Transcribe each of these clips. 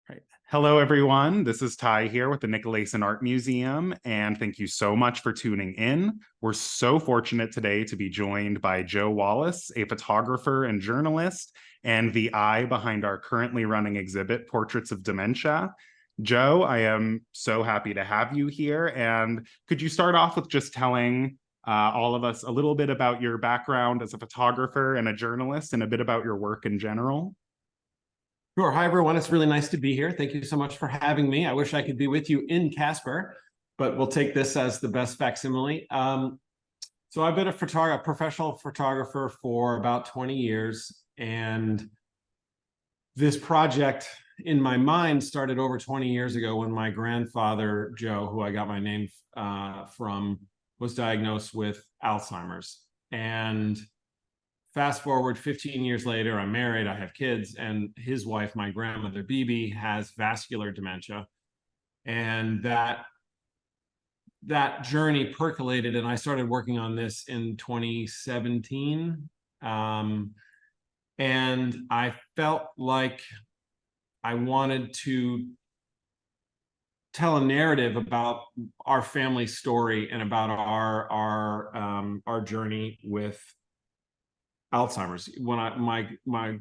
Right. Hello, everyone. This is Ty here with the Nicolaysen Art Museum, and thank you so much for tuning in. We're so fortunate today to be joined by Joe Wallace, a photographer and journalist, and the eye behind our currently running exhibit, Portraits of Dementia. Joe, I am so happy to have you here. And could you start off with just telling all of us a little bit about your background as a photographer and a journalist, and a bit about your work in general? Sure. Hi, everyone. It's really nice to be here. Thank you so much for having me. I wish I could be with you in Casper, but we'll take this as the best facsimile. So I've been a professional photographer for about 20 years, and this project in my mind started over 20 years ago when my grandfather, Joe, who I got my name from, was diagnosed with Alzheimer's. And fast forward 15 years later, I'm married, I have kids, and his wife, my grandmother, Bibi, has vascular dementia. And that journey percolated, and I started working on this in 2017. And I felt like I wanted to tell a narrative about our family story and about our journey with Alzheimer's. When my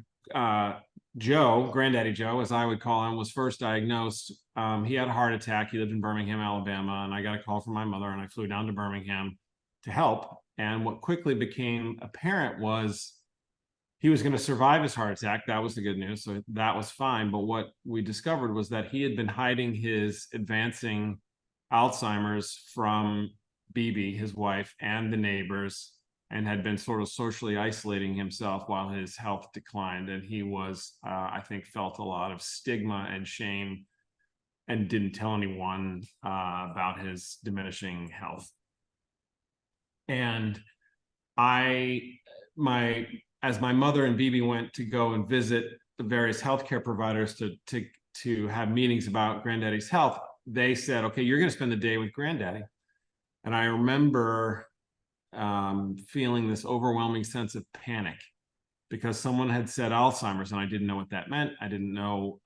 Joe, Granddaddy Joe, as I would call him, was first diagnosed, he had a heart attack. He lived in Birmingham, Alabama, and I got a call from my mother, and I flew down to Birmingham to help. And what quickly became apparent was he was going to survive his heart attack. That was the good news. So that was fine. But what we discovered was that he had been hiding his advancing Alzheimer's from Bibi, his wife, and the neighbors, and had been sort of socially isolating himself while his health declined. And he was, I think, felt a lot of stigma and shame and didn't tell anyone about his diminishing health. And as my mother and Bibi went to go and visit the various healthcare providers to have meetings about Granddaddy's health, they said, okay, you're going to spend the day with Granddaddy. And I remember feeling this overwhelming sense of panic because someone had said Alzheimer's, and I didn't know what that meant. I didn't know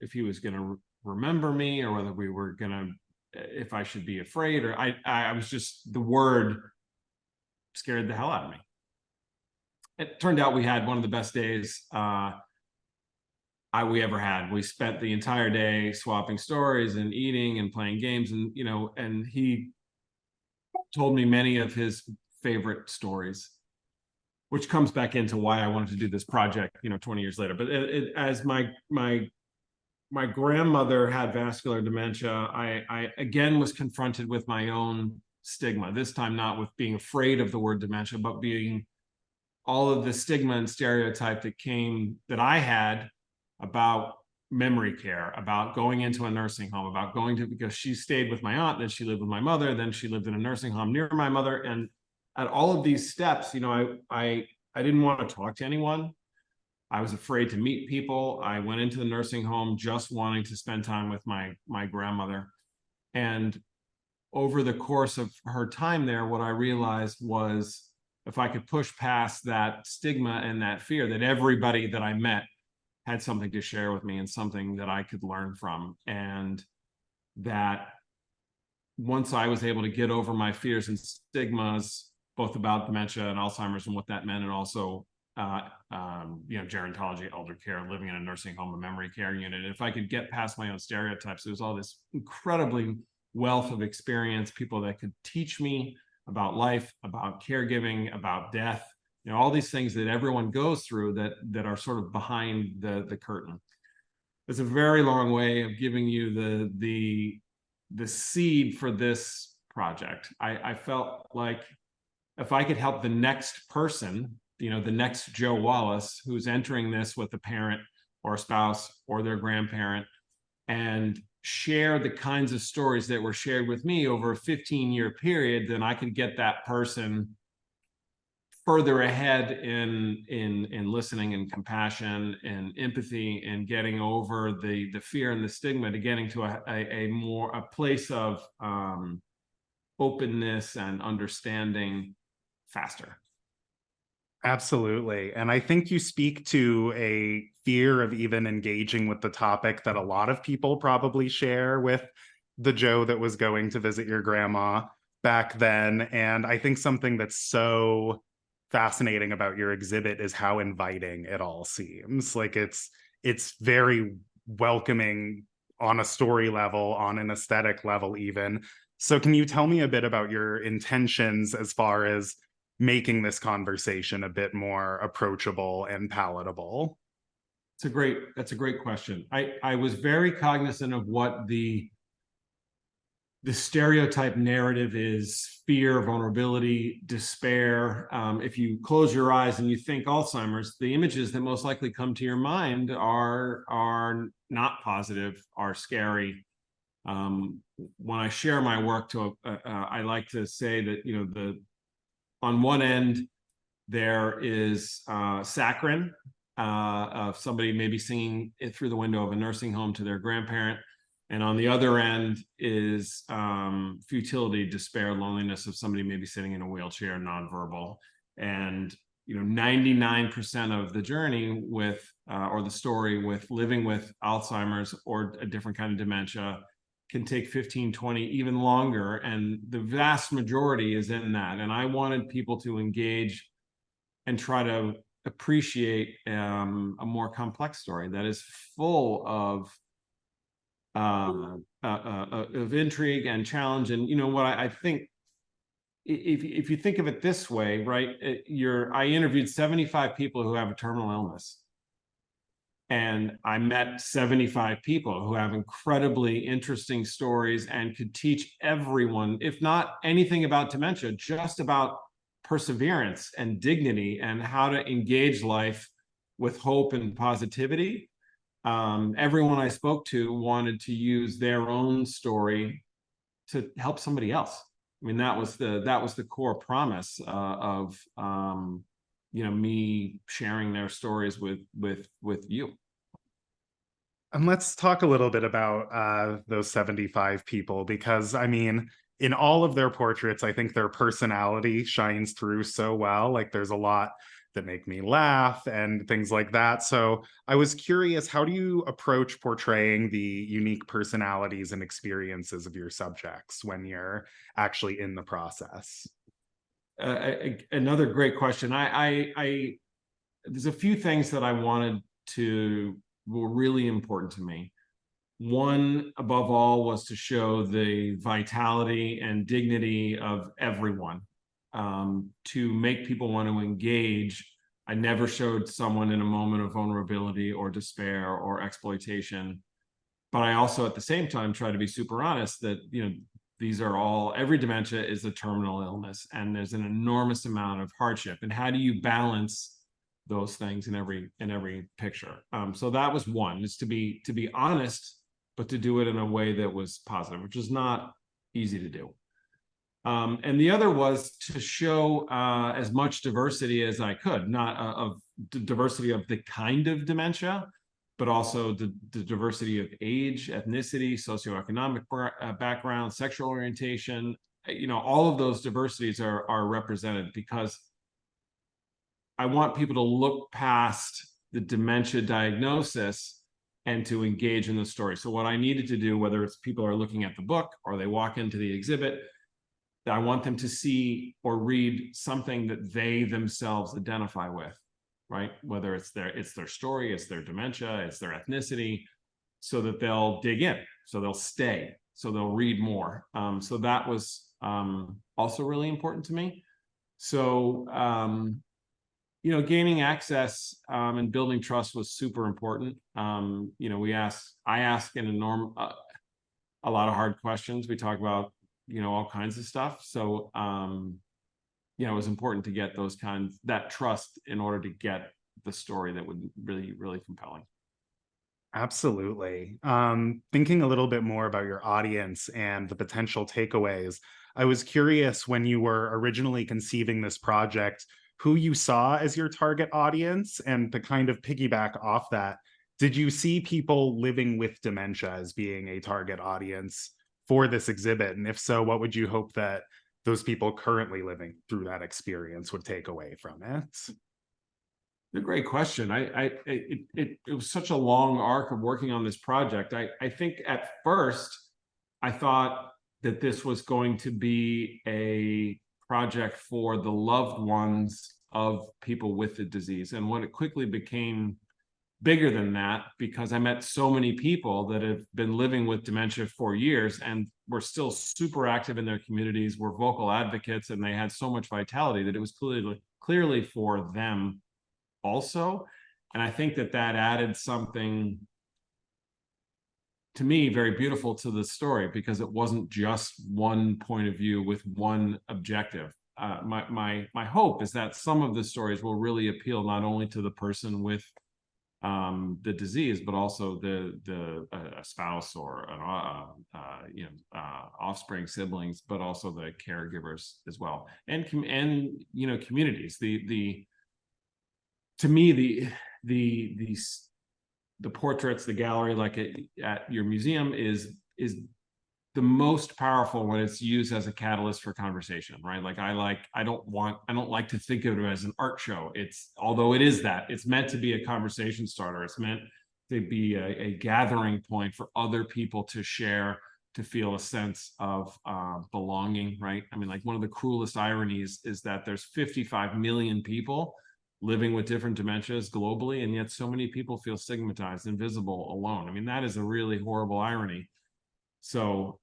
if he was going to remember me or whether we were going to, if I should be afraid, or I was just, the word scared the hell out of me. It turned out we had one of the best days we ever had. We spent the entire day swapping stories and eating and playing games, and and he told me many of his favorite stories, which comes back into why I wanted to do this project 20 years later. But as my grandmother had vascular dementia, I again was confronted with my own stigma, this time not with being afraid of the word dementia, but being all of the stigma and stereotype that I had about memory care, about going into a nursing home, because she stayed with my aunt, then she lived with my mother, then she lived in a nursing home near my mother. And at all of these steps, I didn't want to talk to anyone. I was afraid to meet people. I went into the nursing home just wanting to spend time with my grandmother. And over the course of her time there, what I realized was if I could push past that stigma and that fear, that everybody that I met had something to share with me and something that I could learn from. And that once I was able to get over my fears and stigmas, both about dementia and Alzheimer's and what that meant, and also gerontology, elder care, living in a nursing home, a memory care unit, if I could get past my own stereotypes, there was all this incredibly wealth of experience, people that could teach me about life, about caregiving, about death, all these things that everyone goes through that are sort of behind the curtain. It's a very long way of giving you the seed for this project. I felt like if I could help the next person, the next Joe Wallace who's entering this with a parent or a spouse or their grandparent, and share the kinds of stories that were shared with me over a 15-year period, then I could get that person further ahead in listening and compassion and empathy and getting over the fear and the stigma, to getting to a place of openness and understanding faster. Absolutely. And I think you speak to a fear of even engaging with the topic that a lot of people probably share with the Joe that was going to visit your grandma back then. And I think something that's so fascinating about your exhibit is how inviting it all seems. Like it's very welcoming on a story level, on an aesthetic level even. So can you tell me a bit about your intentions as far as making this conversation a bit more approachable and palatable? That's a great question. I was very cognizant of what the stereotype narrative is: fear, vulnerability, despair. If you close your eyes and you think Alzheimer's, the images that most likely come to your mind are not positive, are scary. When I share my work I like to say that, the on one end there is saccharin of somebody maybe singing it through the window of a nursing home to their grandparent. And on the other end is futility, despair, loneliness of somebody maybe sitting in a wheelchair, nonverbal. And 99% of the journey with or the story with living with Alzheimer's or a different kind of dementia can take 15, 20, even longer. And the vast majority is in that. And I wanted people to engage and try to appreciate a more complex story that is full of intrigue and challenge. And what I think, if you think of it this way, right? I interviewed 75 people who have a terminal illness, and I met 75 people who have incredibly interesting stories and could teach everyone, if not anything about dementia, just about perseverance and dignity and how to engage life with hope and positivity. Everyone I spoke to wanted to use their own story to help somebody else. I mean, that was the core promise of me sharing their stories with you. And let's talk a little bit about those 75 people, because I mean, in all of their portraits, I think their personality shines through so well. Like there's a lot that make me laugh and things like that. So I was curious, how do you approach portraying the unique personalities and experiences of your subjects when you're actually in the process? Another great question. There's a few things that I wanted to were really important to me. One, above all, was to show the vitality and dignity of everyone, to make people want to engage. I never showed someone in a moment of vulnerability or despair or exploitation, but I also, at the same time, try to be super honest that, every dementia is a terminal illness, and there's an enormous amount of hardship. And how do you balance those things in every picture? So that was one, is to be honest, but to do it in a way that was positive, which is not easy to do. And the other was to show as much diversity as I could, not of diversity of the kind of dementia, but also the diversity of age, ethnicity, socioeconomic background, sexual orientation. All of those diversities are represented, because I want people to look past the dementia diagnosis and to engage in the story. So what I needed to do, whether it's people are looking at the book or they walk into the exhibit, I want them to see or read something that they themselves identify with, right? Whether it's their story, it's their dementia, it's their ethnicity, so that they'll dig in, so they'll stay, so they'll read more. So that was also really important to me. So gaining access and building trust was super important. I ask a lot of hard questions. We talk about, all kinds of stuff. So, it was important to get that trust in order to get the story that would really, really compelling. Absolutely. Thinking a little bit more about your audience and the potential takeaways, I was curious, when you were originally conceiving this project, who you saw as your target audience, and to kind of piggyback off that, did you see people living with dementia as being a target audience for this exhibit? And if so, what would you hope that those people currently living through that experience would take away from it? A great question. It was such a long arc of working on this project. I think at first I thought that this was going to be a project for the loved ones of people with the disease. And what it quickly became bigger than that, because I met so many people that have been living with dementia for years and were still super active in their communities, were vocal advocates, and they had so much vitality that it was clearly for them also. And I think that that added something to me very beautiful to the story, because it wasn't just one point of view with one objective. My hope is that some of the stories will really appeal not only to the person with the disease, but also a spouse or an offspring, siblings, but also the caregivers as well, and communities. To me, the portraits, the gallery, like at your museum, is the most powerful when it's used as a catalyst for conversation, right? Like I don't like to think of it as an art show. Although it is that, it's meant to be a conversation starter. It's meant to be a gathering point for other people to share, to feel a sense of belonging, right? I mean, like, one of the cruelest ironies is that there's 55 million people living with different dementias globally, and yet so many people feel stigmatized, invisible, alone. I mean, that is a really horrible irony. So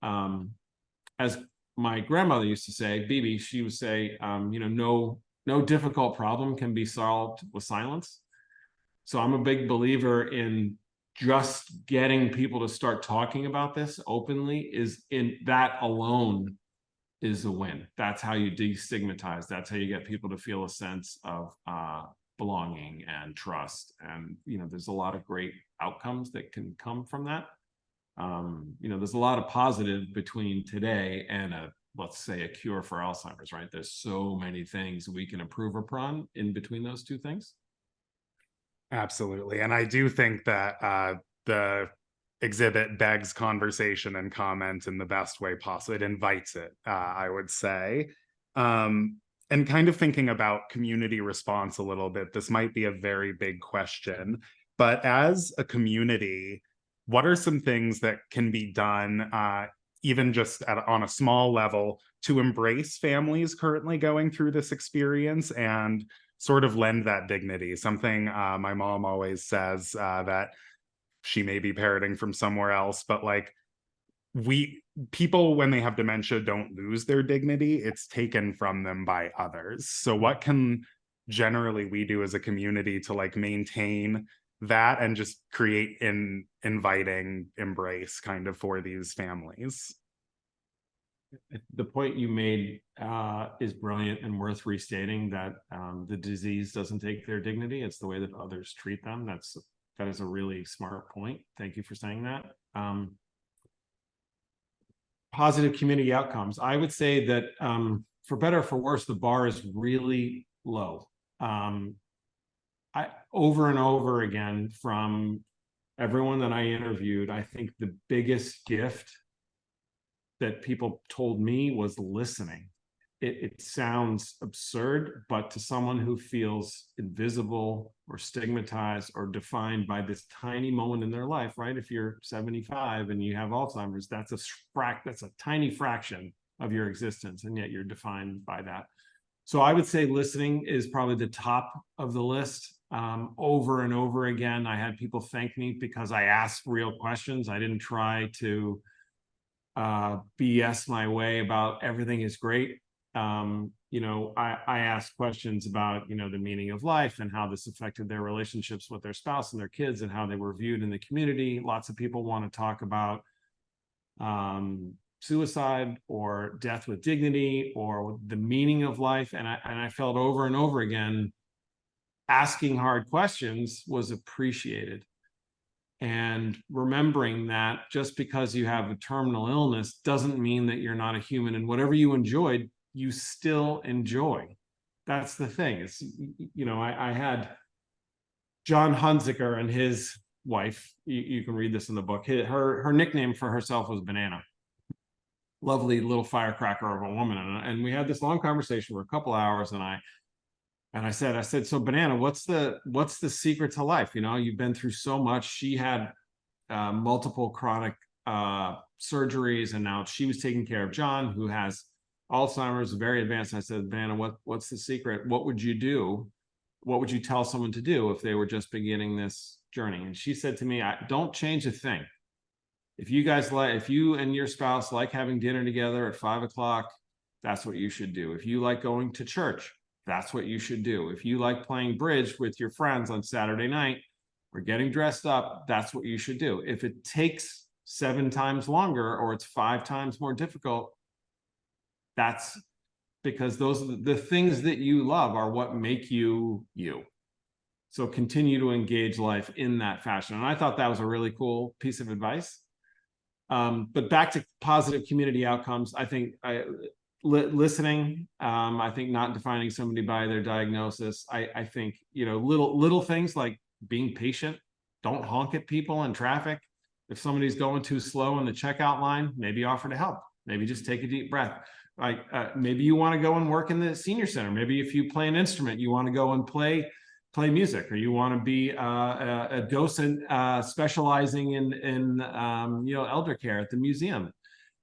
as my grandmother used to say, Bibi, she would say, no difficult problem can be solved with silence. So I'm a big believer in just getting people to start talking about this openly. Is in that alone is a win. That's how you destigmatize. That's how you get people to feel a sense of belonging and trust. And, there's a lot of great outcomes that can come from that. There's a lot of positive between today and let's say a cure for Alzheimer's, right? There's so many things we can improve upon in between those two things. Absolutely. And I do think that the exhibit begs conversation and comment in the best way possible. It invites it, I would say. And kind of thinking about community response a little bit, this might be a very big question, but as a community, what are some things that can be done, even just on a small level, to embrace families currently going through this experience and sort of lend that dignity? Something my mom always says, that she may be parroting from somewhere else, but like, people when they have dementia don't lose their dignity, it's taken from them by others. So what can generally we do as a community to like maintain that and just create an inviting embrace kind of for these families? The point you made is brilliant and worth restating, that the disease doesn't take their dignity. It's the way that others treat them. That is a really smart point. Thank you for saying that. Positive community outcomes. I would say that for better or for worse, the bar is really low. Over and over again, from everyone that I interviewed, I think the biggest gift that people told me was listening. It sounds absurd, but to someone who feels invisible or stigmatized or defined by this tiny moment in their life, right? If you're 75 and you have Alzheimer's, that's a tiny fraction of your existence, and yet you're defined by that. So I would say listening is probably the top of the list. Over and over again, I had people thank me because I asked real questions. I didn't try to BS my way about everything is great. I asked questions about, the meaning of life and how this affected their relationships with their spouse and their kids and how they were viewed in the community. Lots of people want to talk about suicide or death with dignity or the meaning of life. And I felt over and over again, asking hard questions was appreciated. And remembering that just because you have a terminal illness doesn't mean that you're not a human, and whatever you enjoyed, you still enjoy. That's the thing. I had John Hunziker and his wife, you can read this in the book, her nickname for herself was Banana. Lovely little firecracker of a woman. And we had this long conversation for a couple hours, and I And I said, so Banana, what's the secret to life? You know, you've been through so much. She had multiple chronic surgeries, and now she was taking care of John, who has Alzheimer's, very advanced. And I said, Banana, what's the secret? What would you do? What would you tell someone to do if they were just beginning this journey? And she said to me, don't change a thing. If you and your spouse like having dinner together at 5 o'clock, that's what you should do. If you like going to church, that's what you should do. If you like playing bridge with your friends on Saturday night or getting dressed up, that's what you should do. If it takes 7 times longer or it's 5 times more difficult, that's because those are the things that you love are what make you you. So continue to engage life in that fashion. And I thought that was a really cool piece of advice. But back to positive community outcomes, I think listening, I think not defining somebody by their diagnosis. I think, you know, little things like being patient. Don't honk at people in traffic. If somebody's going too slow in the checkout line, maybe offer to help. Maybe just take a deep breath. Like maybe you want to go and work in the senior center. Maybe if you play an instrument, you want to go and play music, or you want to be a docent specializing in you know, elder care at the museum.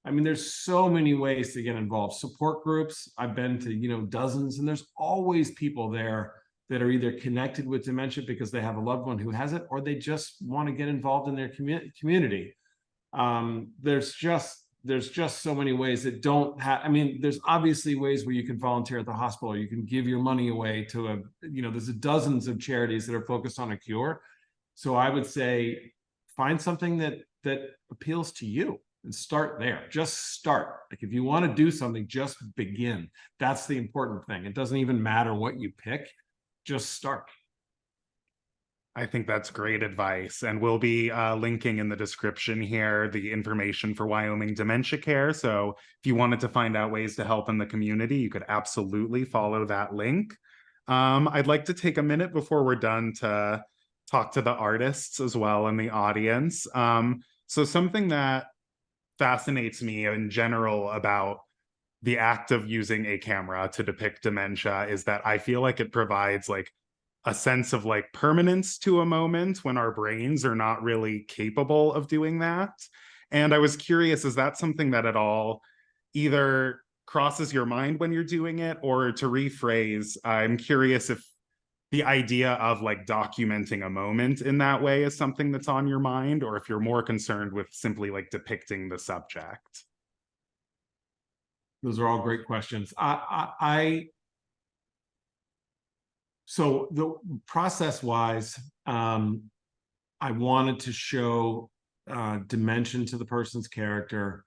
I mean, there's so many ways to get involved. Support groups, I've been to, you know, dozens, and there's always people there that are either connected with dementia because they have a loved one who has it, or they just want to get involved in their community. There's just so many ways that don't have, I mean, there's obviously ways where you can volunteer at the hospital, you can give your money away to you know, there's dozens of charities that are focused on a cure. So I would say find something that appeals to you and start there. Just start. Like if you want to do something, just begin. That's the important thing. It doesn't even matter what you pick, just start. I think that's great advice. And we'll be linking in the description here the information for Wyoming Dementia Care. So if you wanted to find out ways to help in the community, you could absolutely follow that link. I'd like to take a minute before we're done to talk to the artists as well in the audience. So something that fascinates me in general about the act of using a camera to depict dementia is that I feel like it provides like a sense of like permanence to a moment when our brains are not really capable of doing that. And I was curious, is that something that at all either crosses your mind when you're doing it, or to rephrase, I'm curious if the idea of like documenting a moment in that way is something that's on your mind, or if you're more concerned with simply like depicting the subject. Those are all great questions. So the process wise, I wanted to show dimension to the person's character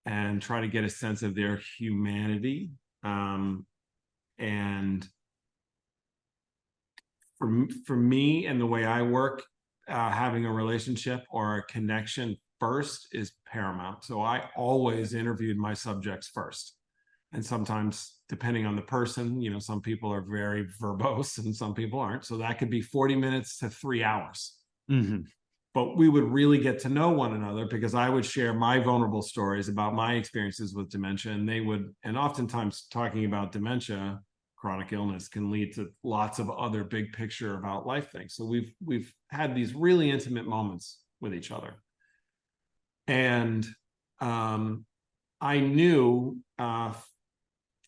and try to get a sense of their humanity. And for me and the way I work, having a relationship or a connection first is paramount. So I always interviewed my subjects first. And sometimes, depending on the person, you know, some people are very verbose and some people aren't. So that could be 40 minutes to 3 hours. Mm-hmm. But we would really get to know one another because I would share my vulnerable stories about my experiences with dementia, and they would, and oftentimes talking about dementia, chronic illness, can lead to lots of other big picture about life things. So we've had these really intimate moments with each other. And I knew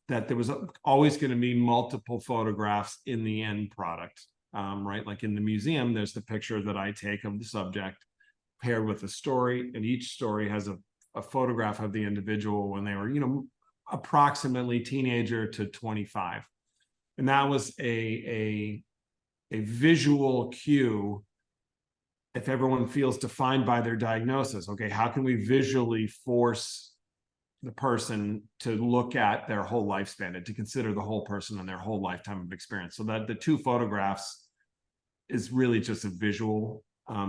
that there was always going to be multiple photographs in the end product, right? Like in the museum, there's the picture that I take of the subject paired with a story, and each story has a photograph of the individual when they were, you know, approximately teenager to 25. And that was a visual cue. If everyone feels defined by their diagnosis, okay, how can we visually force the person to look at their whole lifespan and to consider the whole person and their whole lifetime of experience? So that the 2 photographs is really just a visual.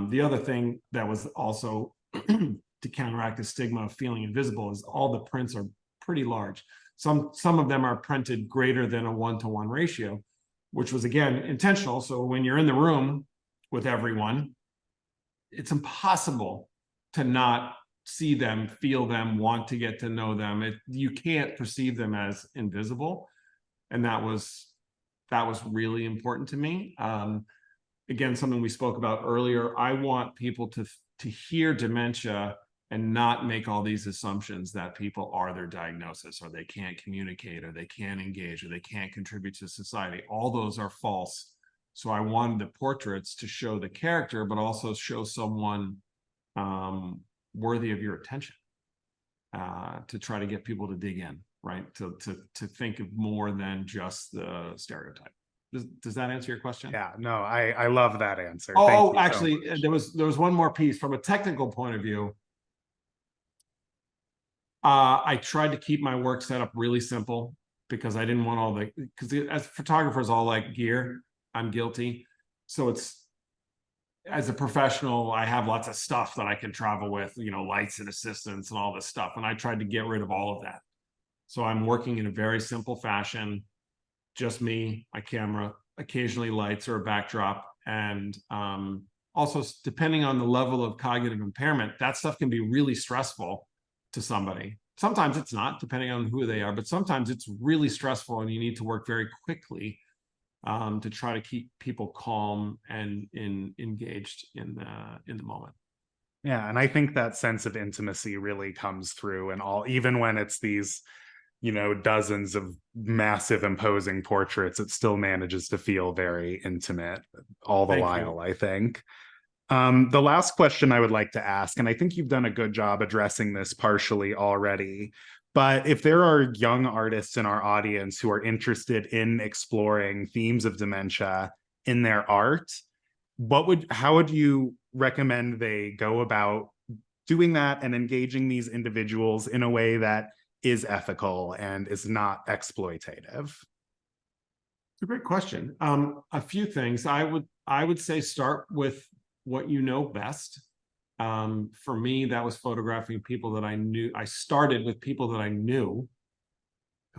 The other thing that was also to counteract the stigma of feeling invisible is all the prints are pretty large. Some of them are printed greater than a 1-to-1 ratio, which was again intentional. So when you're in the room with everyone, it's impossible to not see them, feel them, want to get to know them. You can't perceive them as invisible. And that was That was really important to me. Again, something we spoke about earlier. I want people to hear dementia and not make all these assumptions that people are their diagnosis, or they can't communicate, or they can't engage, or they can't contribute to society. All those are false. So I wanted the portraits to show the character, but also show someone worthy of your attention, to try to get people to dig in, right? To think of more than just the stereotype. Does that answer your question? Yeah, no, I love that answer. Thank Oh, you so actually, much. there was one more piece from a technical point of view. I tried to keep my work set up really simple because I didn't want all the, because as photographers, all like gear, I'm guilty. So it's, as a professional, I have lots of stuff that I can travel with, you know, lights and assistants and all this stuff. And I tried to get rid of all of that. So I'm working in a very simple fashion, just me, my camera, occasionally lights or a backdrop. And also, depending on the level of cognitive impairment, that stuff can be really stressful to somebody. Sometimes it's not, depending on who they are, but sometimes it's really stressful and you need to work very quickly to try to keep people calm and engaged in the moment. Yeah, and I think that sense of intimacy really comes through and all, even when it's these, you know, dozens of massive imposing portraits, it still manages to feel very intimate all the Thank while, you. I think. The last question I would like to ask, and I think you've done a good job addressing this partially already, but if there are young artists in our audience who are interested in exploring themes of dementia in their art, how would you recommend they go about doing that and engaging these individuals in a way that is ethical and is not exploitative? It's a great question. A few things. I would say start with what you know best. For me, that was photographing people that I knew. I started with people that I knew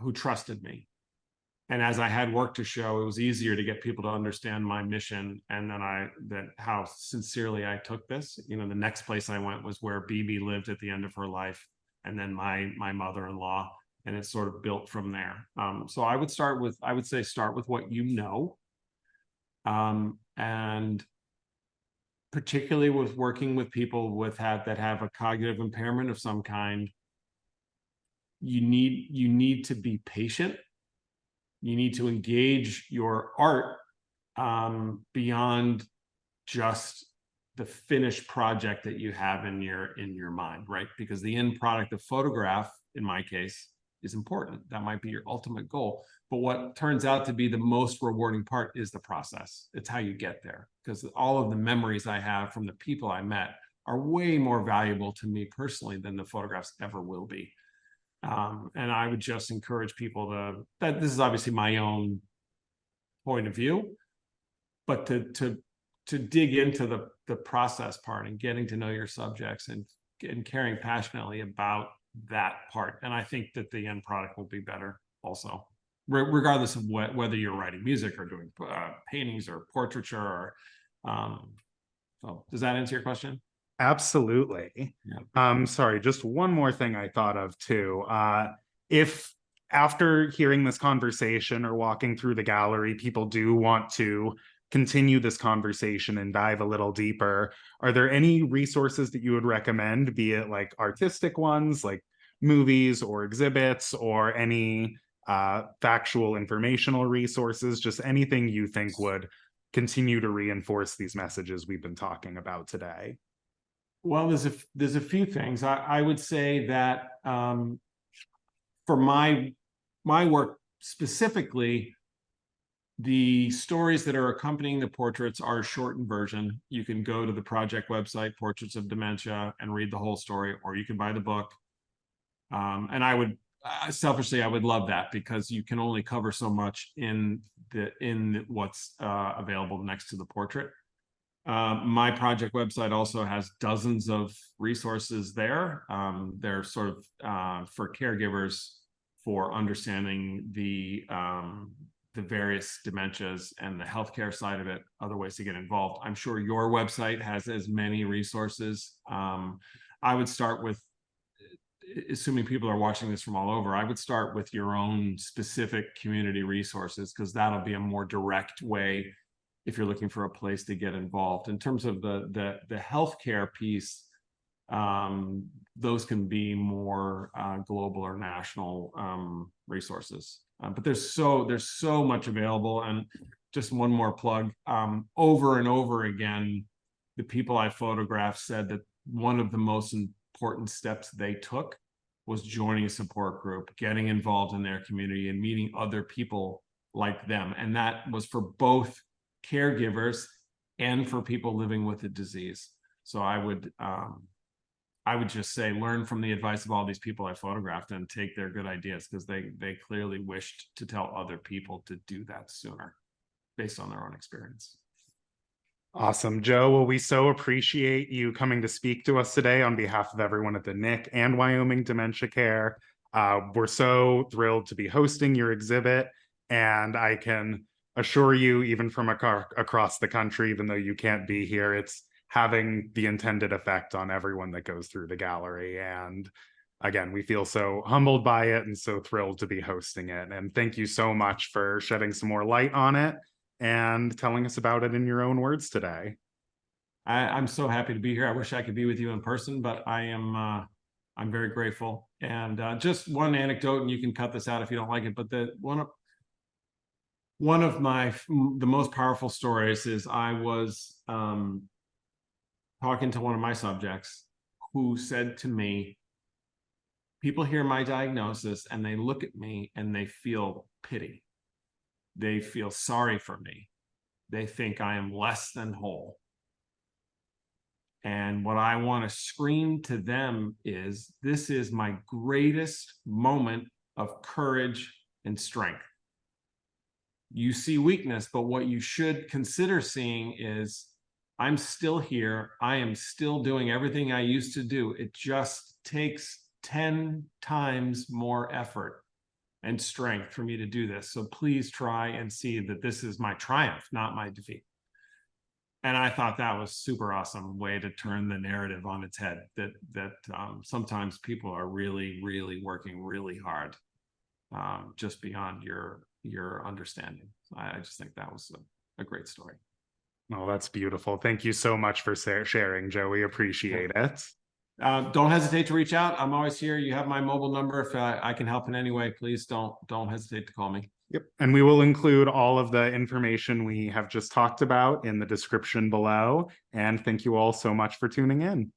who trusted me. And as I had work to show, it was easier to get people to understand my mission and then how sincerely I took this. You know, the next place I went was where BB lived at the end of her life, and then my mother-in-law, and it sort of built from there. So I would start with what you know, and particularly with working with people that have a cognitive impairment of some kind. You need to be patient. You need to engage your art beyond just the finished project that you have in your mind, right? Because the end product of photograph, in my case, is important. That might be your ultimate goal. But what turns out to be the most rewarding part is the process. It's how you get there. Because all of the memories I have from the people I met are way more valuable to me personally than the photographs ever will be. And I would just encourage people that this is obviously my own point of view, but to dig into the process part and getting to know your subjects and caring passionately about that part. And I think that the end product will be better also, regardless of whether you're writing music or doing paintings or portraiture. Or, so does that answer your question? Absolutely. Yeah. Sorry, just one more thing I thought of too. If after hearing this conversation or walking through the gallery, people do want to continue this conversation and dive a little deeper, are there any resources that you would recommend, be it like artistic ones, like movies or exhibits, or any factual informational resources, just anything you think would continue to reinforce these messages we've been talking about today? Well, there's a few things. I would say that for my work specifically, the stories that are accompanying the portraits are a shortened version. You can go to the project website, Portraits of Dementia, and read the whole story, or you can buy the book. And I would selfishly, I would love that, because you can only cover so much in what's available next to the portrait. My project website also has dozens of resources there. They're sort of for caregivers for understanding the various dementias and the healthcare side of it, other ways to get involved. I'm sure your website has as many resources. I would start with assuming people are watching this from all over, I would start with your own specific community resources, because that'll be a more direct way if you're looking for a place to get involved. In terms of the healthcare piece, those can be more global or national resources. But there's so much available. And just one more plug, over and over again, the people I photographed said that one of the most important steps they took was joining a support group, getting involved in their community, and meeting other people like them. And that was for both caregivers and for people living with the disease. So I would just say, learn from the advice of all these people I photographed and take their good ideas, because they clearly wished to tell other people to do that sooner based on their own experience. Awesome, Joe. Well, we so appreciate you coming to speak to us today on behalf of everyone at the NIC and Wyoming Dementia Care. We're so thrilled to be hosting your exhibit, and I can assure you, even from across the country, even though you can't be here, it's having the intended effect on everyone that goes through the gallery. And again, we feel so humbled by it and so thrilled to be hosting it. And thank you so much for shedding some more light on it and telling us about it in your own words today. I'm so happy to be here. I wish I could be with you in person, but I'm very grateful. And just one anecdote, and you can cut this out if you don't like it, but one of the most powerful stories is I was talking to one of my subjects who said to me, people hear my diagnosis and they look at me and they feel pity. They feel sorry for me. They think I am less than whole. And what I want to scream to them is, this is my greatest moment of courage and strength. You see weakness, but what you should consider seeing is, I'm still here. I am still doing everything I used to do. It just takes 10 times more effort and strength for me to do this. So please try and see that this is my triumph, not my defeat. And I thought that was super awesome way to turn the narrative on its head, that sometimes people are really, really working really hard, just beyond your understanding. I just think that was a great story. Oh, that's beautiful. Thank you so much for sharing, Joe. We appreciate it. Don't hesitate to reach out. I'm always here. You have my mobile number. If I can help in any way, please don't hesitate to call me. Yep. And we will include all of the information we have just talked about in the description below. And thank you all so much for tuning in.